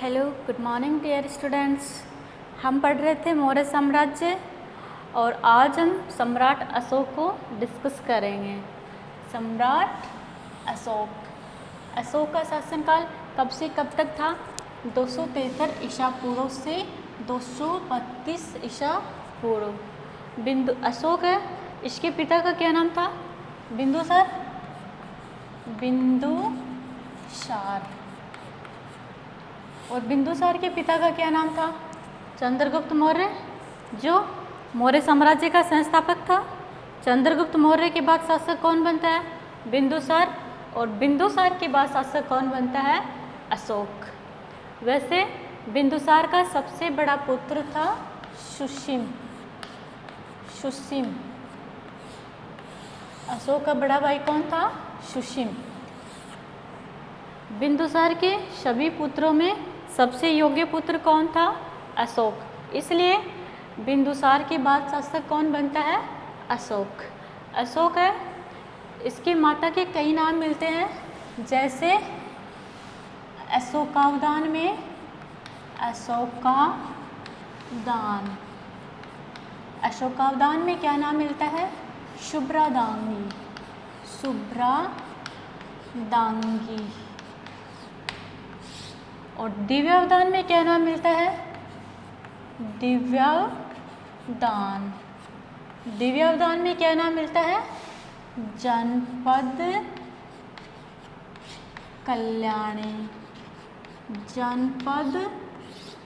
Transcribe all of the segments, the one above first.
Hello, good morning dear students. हम पढ़ रहे थे मौर्य साम्राज्य और आज हम सम्राट अशोक को डिस्कस करेंगे। सम्राट अशोक का शासनकाल कब से कब तक था? 273 ईसा पूर्व से 232 ईसा पूर्व। अशोक है, इसके पिता का क्या नाम था? बिंदुसार। और बिंदुसार के पिता का क्या नाम था? चंद्रगुप्त मौर्य, जो मौर्य साम्राज्य का संस्थापक था। चंद्रगुप्त मौर्य के बाद शासक कौन बनता है? बिंदुसार। और बिंदुसार के बाद शासक कौन बनता है? अशोक। वैसे बिंदुसार का सबसे बड़ा पुत्र था सुसीम। अशोक का बड़ा भाई कौन था? सुसीम। बिंदुसार के सभी पुत्रों में सबसे योग्य पुत्र कौन था? अशोक। इसलिए बिंदुसार के बाद शासक कौन बनता है? अशोक है। इसकी माता के कई नाम मिलते हैं, जैसे अशोकावदान में अशोकावदान में क्या नाम मिलता है? शुभ्रादांगी। और दिव्यावदान में क्या नाम मिलता है? दिव्यावदान में क्या नाम मिलता है? जनपद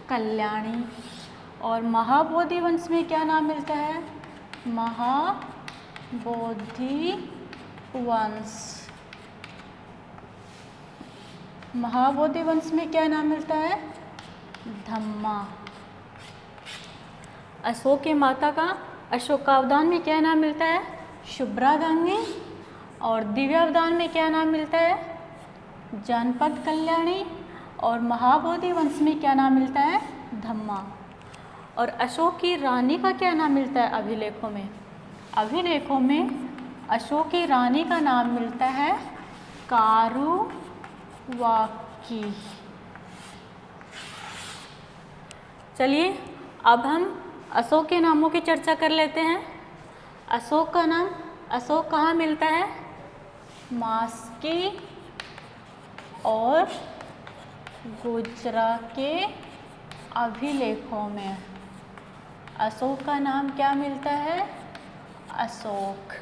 कल्याणी। और महाबोधि वंश में क्या नाम मिलता है? महाबोधि वंश में क्या नाम मिलता है? धम्मा। अशोक के माता का अशोकावदान में क्या नाम मिलता है? शुभ्रादांगी। और दिव्यावदान में क्या नाम मिलता है? जनपद कल्याणी। और महाबोधि वंश में क्या नाम मिलता है? धम्मा। और अशोक की रानी का क्या नाम मिलता है अभिलेखों में? अभिलेखों में अशोक की रानी का नाम मिलता है कारुवाकी। चलिए अब हम अशोक के नामों की चर्चा कर लेते हैं। अशोक कहाँ मिलता है? मास्की और गुजरा के अभिलेखों में। अशोक का नाम क्या मिलता है? अशोक।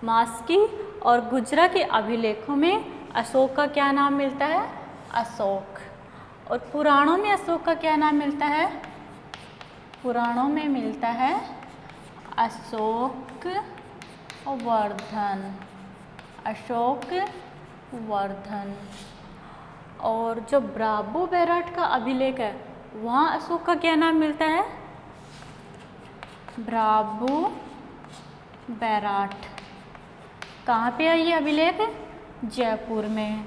मास्की और गुजरा के अभिलेखों में अशोक का क्या नाम मिलता है? अशोक। और पुराणों में अशोक का क्या नाम मिलता है? पुराणों में मिलता है अशोकवर्धन। और जो ब्राबो बैराट का अभिलेख है, वहाँ अशोक का क्या नाम मिलता है? ब्राबो बैराट। कहाँ पे है ये अभिलेख? जयपुर में।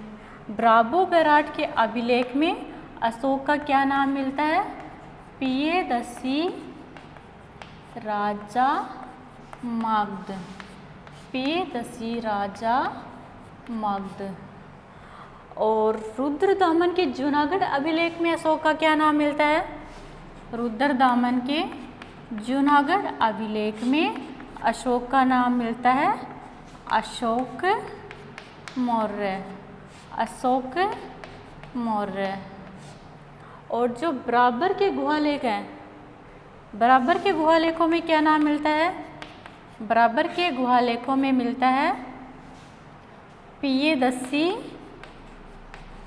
ब्राबो बैराट के अभिलेख में अशोक का क्या नाम मिलता है? पियदसी राजा मगध। और रुद्रदामन के जूनागढ़ अभिलेख में अशोक का क्या नाम मिलता है? रुद्रदामन के जूनागढ़ अभिलेख में अशोक का नाम मिलता है अशोक मौर्य। और जो बराबर के गुहालेख हैं, बराबर के गुहालेखों में क्या नाम मिलता है? बराबर के गुहालेखों में मिलता है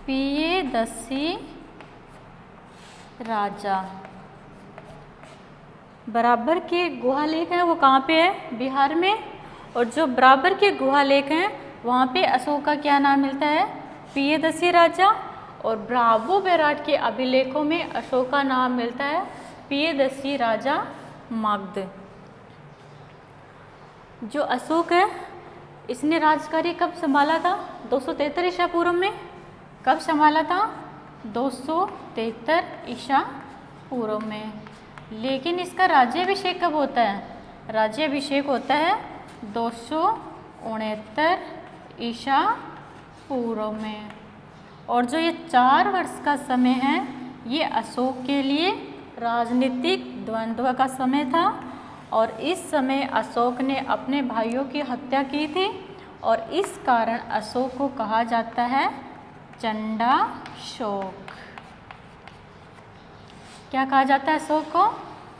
पियदसी राजा। बराबर के गुहालेख हैं वो कहाँ पे है? बिहार में। और जो बराबर के गुहालेख हैं वहाँ पे अशोक का क्या नाम मिलता है? पियदसी राजा। और ब्राबो बैराट के अभिलेखों में अशोक का नाम मिलता है पियदसी राजा मगध। जो अशोक है, इसने राजकार्य कब संभाला था? 273 ईसा पूर्व में। कब संभाला था? 273 ईसा पूर्व में। लेकिन इसका राज्याभिषेक कब होता है? राज्याभिषेक होता है 269 ईसा पूर्व में। और जो ये 4 वर्ष का समय है, ये अशोक के लिए राजनीतिक द्वंद्व का समय था और इस समय अशोक ने अपने भाइयों की हत्या की थी और इस कारण अशोक को कहा जाता है चंडाशोक। क्या कहा जाता है अशोक को?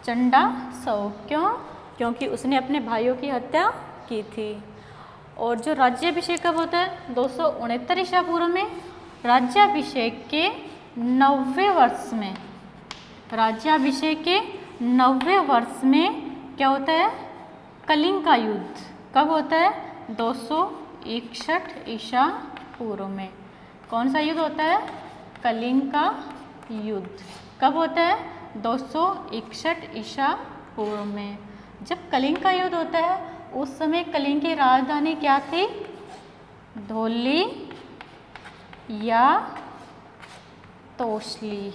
चंडाशोक। क्यों? क्योंकि उसने अपने भाइयों की हत्या की थी। और जो राज्याभिषेक कब होता है? 269 ईसा पूर्व में। राज्याभिषेक के 90वें वर्ष में, राज्याभिषेक के 90वें वर्ष में क्या होता है? कलिंग का युद्ध। कब होता है? 261 ईसा पूर्व में। कौन सा युद्ध होता है? कलिंग का युद्ध। कब होता है? 261 ईसा पूर्व में। जब कलिंग का युद्ध होता है उस समय कलिंग की राजधानी क्या थी? धौली या तोसली।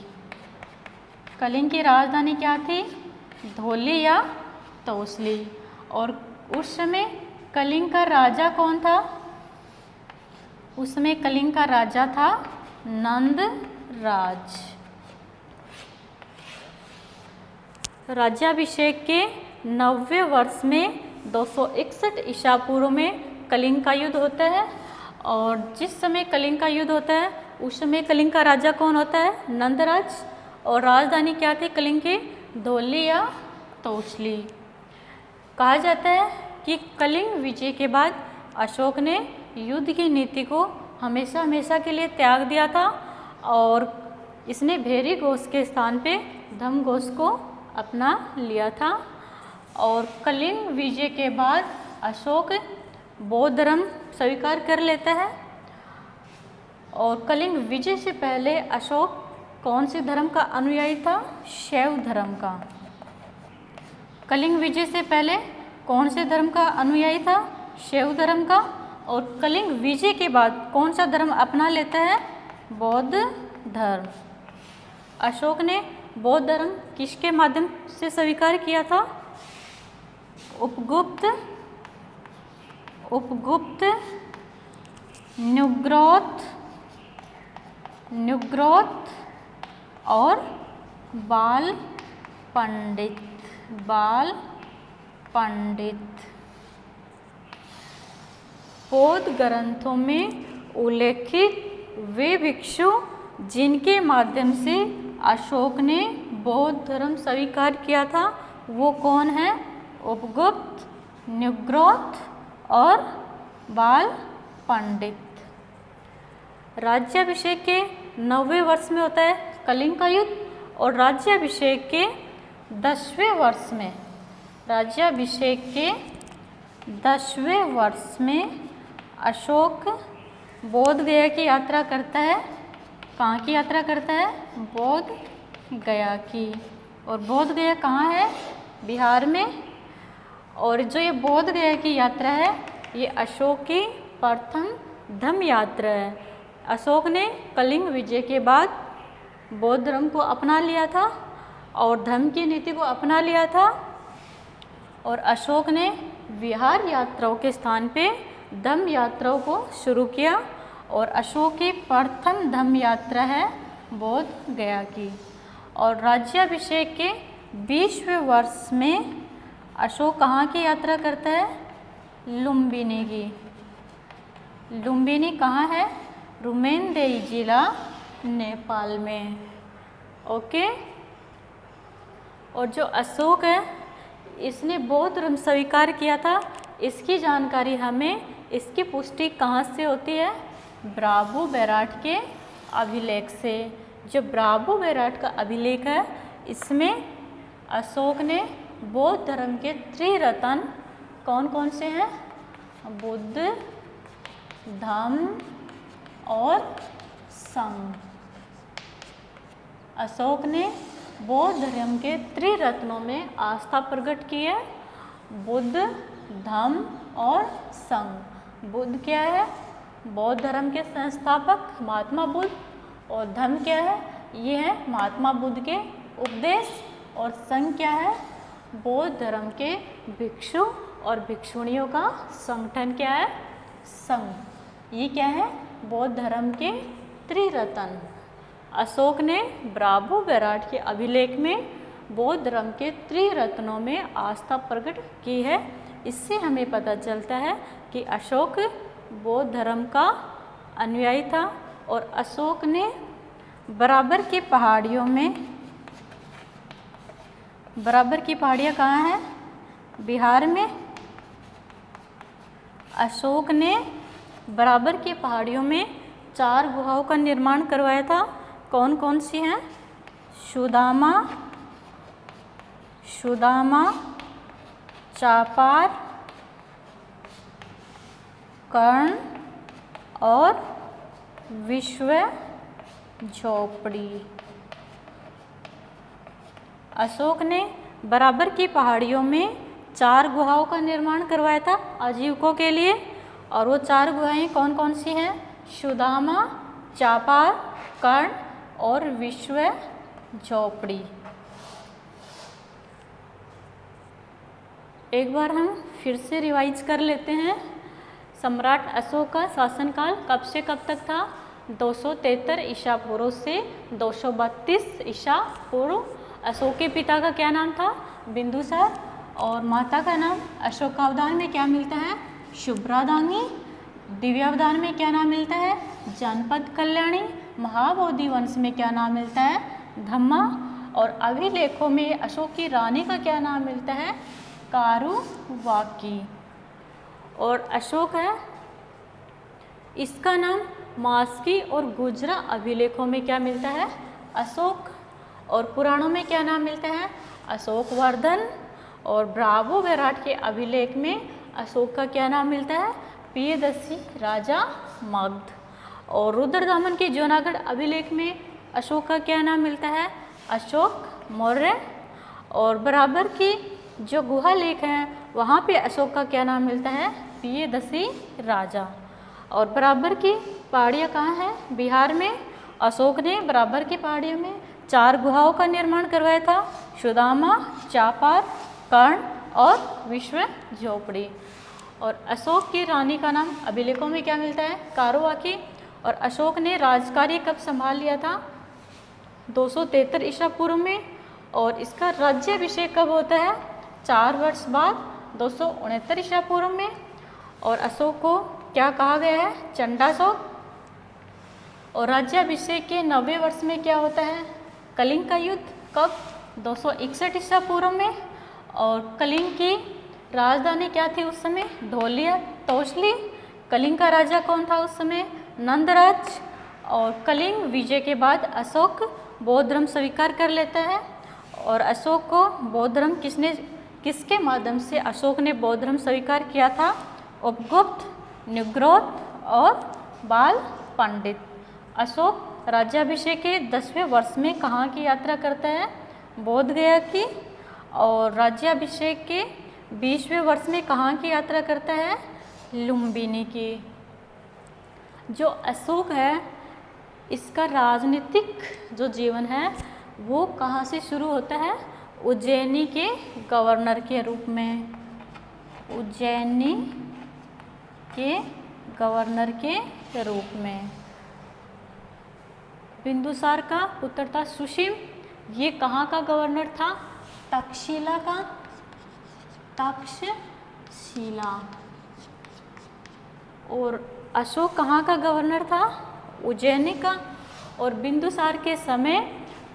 कलिंग की राजधानी क्या थी? धौली या तोसली। और उस समय कलिंग का राजा कौन था? उस समय कलिंग का राजा था नंदराज। राज्याभिषेक के 90वें वर्ष में 261 ईसा पूर्व में कलिंग का युद्ध होता है और जिस समय कलिंग का युद्ध होता है उस समय कलिंग का राजा कौन होता है? नंदराज। और राजधानी क्या थी कलिंग की? धौली या तोसली। कहा जाता है कि कलिंग विजय के बाद अशोक ने युद्ध की नीति को हमेशा हमेशा के लिए त्याग दिया था और इसने भेरी घोष के स्थान पे धम्म घोष को अपना लिया था। और कलिंग विजय के बाद अशोक बौद्ध धर्म स्वीकार कर लेता है। और कलिंग विजय से पहले अशोक कौन से धर्म का अनुयायी था? शैव धर्म का। कलिंग विजय से पहले कौन से धर्म का अनुयायी था? शैव धर्म का। और कलिंग विजय के बाद कौन सा धर्म अपना लेता है? बौद्ध धर्म। अशोक ने बौद्ध धर्म किसके माध्यम से स्वीकार किया था? उपगुप्त, न्युग्रोथ और बाल पंडित। बौद्ध ग्रंथों में उल्लेखित वे भिक्षु जिनके माध्यम से अशोक ने बौद्ध धर्म स्वीकार किया था वो कौन है? उपगुप्त, न्युग्रोथ और बाल पंडित। राज्याभिषेक के 90वें वर्ष में होता है कलिंग का युद्ध और राज्याभिषेक के 10वें वर्ष में, राज्याभिषेक के 10वें वर्ष में अशोक बोध गया की यात्रा करता है। कहाँ की यात्रा करता है? बोध गया की। और बोध गया कहाँ है? बिहार में। और जो ये बोध गया की यात्रा है ये अशोक की प्रथम धम्म यात्रा है। अशोक ने कलिंग विजय के बाद बौद्ध धर्म को अपना लिया था और धम्म की नीति को अपना लिया था और अशोक ने विहार यात्राओं के स्थान पे धम्म यात्राओं को शुरू किया और अशोक की प्रथम धम्म यात्रा है बोध गया की। और राज्याभिषेक के 20वें वर्ष में अशोक कहाँ की यात्रा करता है? लुम्बिनी की। लुम्बिनी कहाँ है? रुमेनदेई जिला नेपाल में। ओके। और जो अशोक है इसने बौद्ध धर्म स्वीकार किया था, इसकी जानकारी हमें इसकी पुष्टि कहाँ से होती है? ब्रावो बैराट के अभिलेख से। जो ब्रावो बैराट का अभिलेख है इसमें अशोक ने बौद्ध धर्म के त्रिरत्न कौन कौन से हैं? बुद्ध, धम्म और संघ। अशोक ने बौद्ध धर्म के त्रिरत्नों में आस्था प्रकट की है, बुद्ध, धम्म और संघ। बुद्ध क्या है? बौद्ध धर्म के संस्थापक महात्मा बुद्ध। और धम्म क्या है? ये है महात्मा बुद्ध के उपदेश। और संघ क्या है? बौद्ध धर्म के भिक्षु और भिक्षुणियों का संगठन। क्या है? संघ। ये क्या है? बौद्ध धर्म के त्रिरत्न। अशोक ने ब्रावो बेराट के अभिलेख में बौद्ध धर्म के त्रिरत्नों में आस्था प्रकट की है। इससे हमें पता चलता है कि अशोक बौद्ध धर्म का अनुयायी था और अशोक ने बराबर की पहाड़ियों में, बराबर की पहाड़ियाँ कहाँ हैं? बिहार में। अशोक ने बराबर की पहाड़ियों में 4 गुहाओं का निर्माण करवाया था। कौन कौन सी हैं? सुदामा, चापार, कर्ण और विश्व झोपड़ी। अशोक ने बराबर की पहाड़ियों में 4 गुहाओं का निर्माण करवाया था आजीविकों के लिए। और वो 4 गुहाएं कौन कौन सी हैं? सुदामा, चापार, कर्ण और विश्व झोपड़ी। एक बार हम फिर से रिवाइज कर लेते हैं। सम्राट अशोक का शासनकाल कब से कब तक था? 273 ईसा पूर्व से 232 ईसा पूर्व। अशोक के पिता का क्या नाम था? बिंदुसार। और माता का नाम? अशोकावदान में क्या मिलता है? शुभ्रादांगी। दिव्यावदान में क्या नाम मिलता है? जनपद कल्याणी। महाबोधि वंश में क्या नाम मिलता है? धम्मा। और अभिलेखों में अशोक की रानी का क्या नाम मिलता है? कारुवाकी। और अशोक है, इसका नाम मास्की और गुजरा अभिलेखों में क्या मिलता है? अशोक। और पुराणों में क्या नाम मिलता है? अशोक वर्धन। और ब्रावो बेराट के अभिलेख में अशोक का क्या नाम मिलता है? प्रियदर्शी राजा मगध। और रुद्रदामन के जूनागढ़ अभिलेख में अशोक का क्या नाम मिलता है? अशोक मौर्य। और बराबर की जो गुहा लेख हैं वहाँ पे अशोक का क्या नाम मिलता है? प्रियदर्शी राजा। और बराबर की पहाड़ियाँ कहाँ हैं? बिहार में। अशोक ने बराबर की पहाड़ियों में 4 गुहाओं का निर्माण करवाया था। सुदामा, चापार, कर्ण और विश्व झोपड़ी। और अशोक की रानी का नाम अभिलेखों में क्या मिलता है? कारुवाकी। और अशोक ने राजकार्य कब संभाल लिया था? 273 ईसा पूर्व में। और इसका राज्याभिषेक कब होता है? 4 वर्ष बाद 269 ईसा पूर्व में। और अशोक को क्या कहा गया है? चंडाशोक। और राज्याभिषेक के 90वें वर्ष में क्या होता है? कलिंग का युद्ध। कब? 261 ईसा पूर्व में। और कलिंग की राजधानी क्या थी उस समय? धौलिया तोसली। कलिंग का राजा कौन था उस समय? नंदराज। और कलिंग विजय के बाद अशोक बौद्ध धर्म स्वीकार कर लेता है। और अशोक को बौद्ध धर्म किसके माध्यम से अशोक ने बौद्ध धर्म स्वीकार किया था? उपगुप्त, निग्रोध और बाल पंडित। अशोक राज्याभिषेक के 10वें वर्ष में कहाँ की यात्रा करता है? बोध गया की। और राज्याभिषेक के 20वें वर्ष में कहाँ की यात्रा करता है? लुम्बिनी की। जो अशोक है, इसका राजनीतिक जो जीवन है वो कहाँ से शुरू होता है? उज्जैनी के गवर्नर के रूप में। उज्जैनी के गवर्नर के रूप में। बिंदुसार का पुत्र था सुसीम। ये कहाँ का गवर्नर था? तक्षशिला का। तक्षशिला। और अशोक कहाँ का गवर्नर था? उज्जैनी का। और बिंदुसार के समय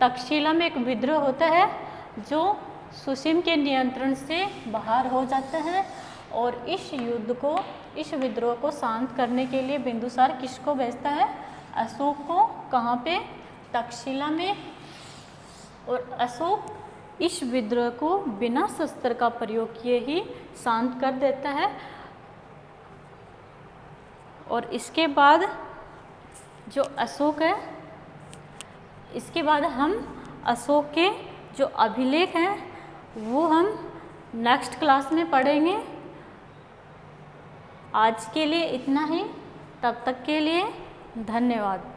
तक्षशिला में एक विद्रोह होता है जो सुसीम के नियंत्रण से बाहर हो जाता है। और इस युद्ध को, इस विद्रोह को शांत करने के लिए बिंदुसार किसको भेजता है? अशोक को। कहाँ पे? तक्षशिला में। और अशोक इस विद्रोह को बिना शस्त्र का प्रयोग किए ही शांत कर देता है। और इसके बाद जो अशोक है, इसके बाद हम अशोक के जो अभिलेख हैं वो हम नेक्स्ट क्लास में पढ़ेंगे। आज के लिए इतना ही। तब तक के लिए धन्यवाद।